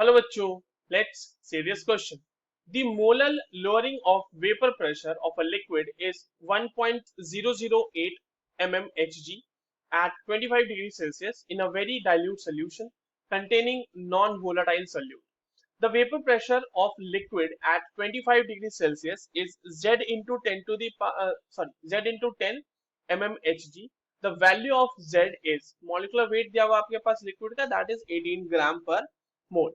Hello बच्चों, let's see this question. The molar lowering of vapor pressure of a liquid is 1.008 mmHg at 25 degrees Celsius in a very dilute solution containing non-volatile solute. The vapor pressure of liquid at 25 degrees Celsius is Z into 10 to the Z into 10 mmHg. The value of Z is molecular weight दिया हुआ आपके पास liquid का, that is 18 ग्राम पर मोल.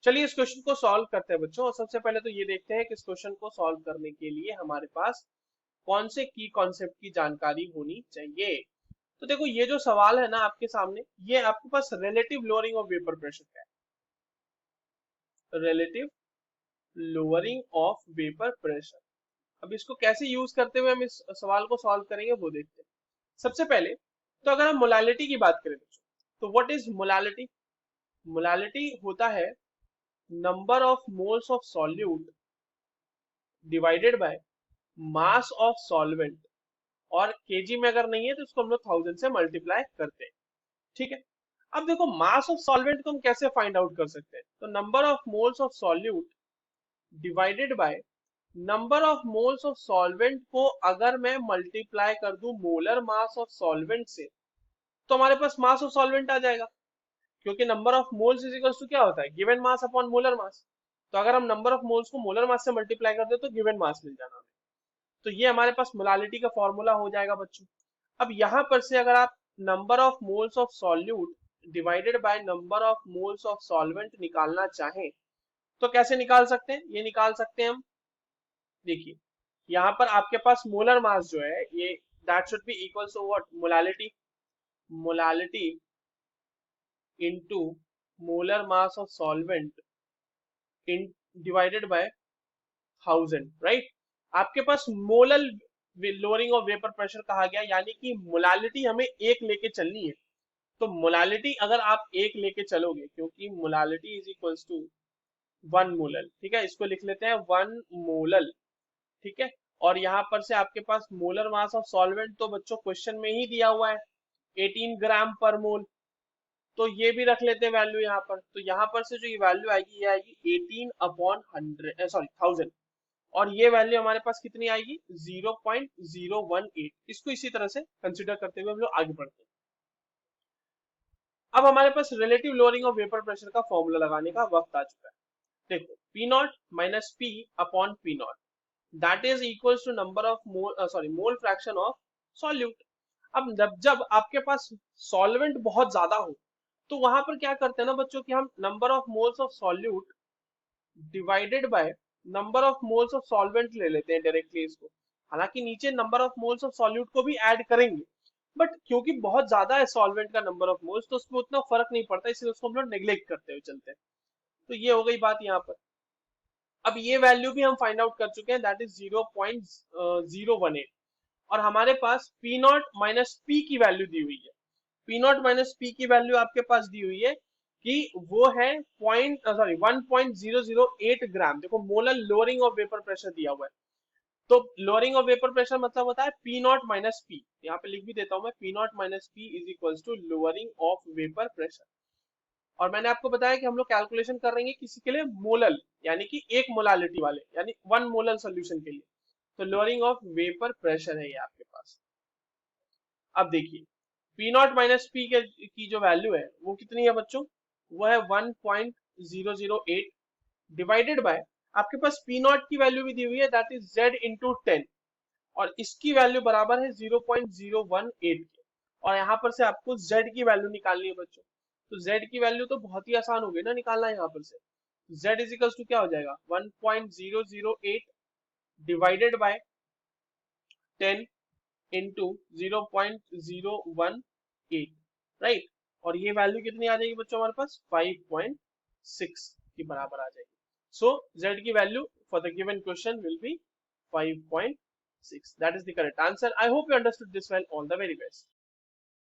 चलिए इस question को solve करते हैं बच्चों. और सबसे पहले तो ये देखते हैं कि इस क्वेश्चन को सॉल्व करने के लिए हमारे पास कौन से की कॉन्सेप्ट की जानकारी होनी चाहिए. तो देखो, ये जो सवाल है ना आपके सामने, ये आपके पास relative lowering of vapour pressure का है. Relative lowering of vapour pressure. अब इसको कैसे यूज करते हुए हम इस सवाल को सॉल्व करेंगे वो देखते हैं. सबसे पहले तो अगर हम मोलालिटी की बात करें बच्चों, तो व्हाट इज मोलालिटी. मोलालिटी होता है number of moles of solute divided by mass of solvent. और केजी में अगर नहीं है तो इसको हम लोग 1000 से मल्टीप्लाई करते हैं. ठीक है. अब देखो, मास ऑफ सॉल्वेंट को हम कैसे फाइंड आउट कर सकते हैं. तो number of moles of solute divided by number of moles of solvent को अगर मैं मल्टीप्लाई कर दूं मोलर मास ऑफ सॉल्वेंट से, तो हमारे पास मास ऑफ सॉल्वेंट आ जाएगा. क्योंकि number of moles is equal to क्या होता है, given mass upon molar mass. तो अगर हम नंबर ऑफ मोल्स को मोलर मास से मल्टीप्लाई कर दे तो गिवन मास मिल जाना हमें. तो ये हमारे पास मोलालिटी का फॉर्मूला हो जाएगा बच्चों. अब यहां पर से अगर आप number of moles of solute divided by number of moles of solvent निकालना चाहें तो कैसे निकाल सकते हैं. ये निकाल सकते हैं हम. देखिए, यहाँ पर आपके पास मोलर मास जो है ये that should be equal to what, molality. Molality into molar mass of solvent in divided by 1000, right. आपके पास molar lowering of vapour pressure कहा गया, यानी कि मोलालिटी हमें एक लेके चलनी है. तो मोलालिटी अगर आप एक लेके चलोगे, क्योंकि molality is equals to 1 molal. ठीक है, इसको लिख लेते हैं 1 मोलल. ठीक है. और यहाँ पर से आपके पास मोलर मास ऑफ सॉल्वेंट तो बच्चों क्वेश्चन में ही दिया हुआ है 18 ग्राम पर मोल. तो ये भी रख लेते हैं वैल्यू यहाँ पर. तो यहाँ पर से जो ये वैल्यू आएगी ये आएगी 18 अपॉन 100, सॉरी 1000. और ये वैल्यू हमारे पास कितनी आएगी, 0.018. इसको इसी तरह से कंसिडर करते हुए हम लोग आगे बढ़ते हैं. अब हमारे पास relative lowering of vapour pressure का फॉर्मूला लगाने का वक्त आ चुका है. देखो, P naught minus P upon P naught that is equal to number of mole fraction of solute. अब जब आपके पास सॉल्वेंट बहुत ज्यादा हो तो वहां पर क्या करते हैं ना बच्चों कि हम number of moles of solute divided by number of moles of solvent ले लेते हैं डायरेक्टली इसको. हालांकि नीचे number of moles of solute को भी ऐड करेंगे, बट क्योंकि बहुत ज्यादा है सॉल्वेंट का नंबर ऑफ मोल्स तो उसमें उतना फर्क नहीं पड़ता, इसलिए उसको हम लोग नेग्लेक्ट करते हुए चलते हैं. तो ये हो गई बात यहाँ पर. अब ये वैल्यू भी हम फाइंड आउट कर चुके हैं, दैट इज 0.018. और हमारे पास पी नॉट माइनस पी की वैल्यू दी हुई है. पी नॉट माइनस पी की वैल्यू आपके पास दी हुई है कि वो है 1.008 ग्राम. देखो, molar lowering of vapour pressure दिया हुआ है. तो लोअरिंग ऑफ वेपर प्रेशर मतलब होता है पी नॉट माइनस पी. यहाँ पे लिख भी देता हूं मैं, P naught minus P is equal to lowering of vapour pressure. और मैंने आपको बताया कि हम लोग कैलकुलेशन कर रहे हैं किसी के लिए मोलल, यानी कि एक मोलालिटी वाले, यानी 1 मोलल सोल्यूशन के लिए. तो लोअरिंग ऑफ वेपर प्रेशर है ये आपके पास. अब देखिए, पी नॉट माइनस पी की जो वैल्यू है वो कितनी है बच्चों, वो है 1.008 डिवाइडेड बाय आपके पास पी नॉट की वैल्यू भी दी हुई है, दैट इज जेड इंटू 10. और इसकी वैल्यू बराबर है 0.018 के. और यहाँ पर से आपको जेड की वैल्यू निकालनी है बच्चों. तो जेड की वैल्यू तो बहुत ही आसान हो गई ना निकालना. यहाँ पर से जेड इज इक्वल टू क्या हो जाएगा, 1.008 डिवाइडेड बाय 10 इंटू 0.018, राइट. और ये वैल्यू कितनी आ जाएगी बच्चों हमारे पास, 5.6 की बराबर आ जाएगी. सो z की value for the given question will be 5.6. That is the correct answer. I hope you understood this well. All the very best.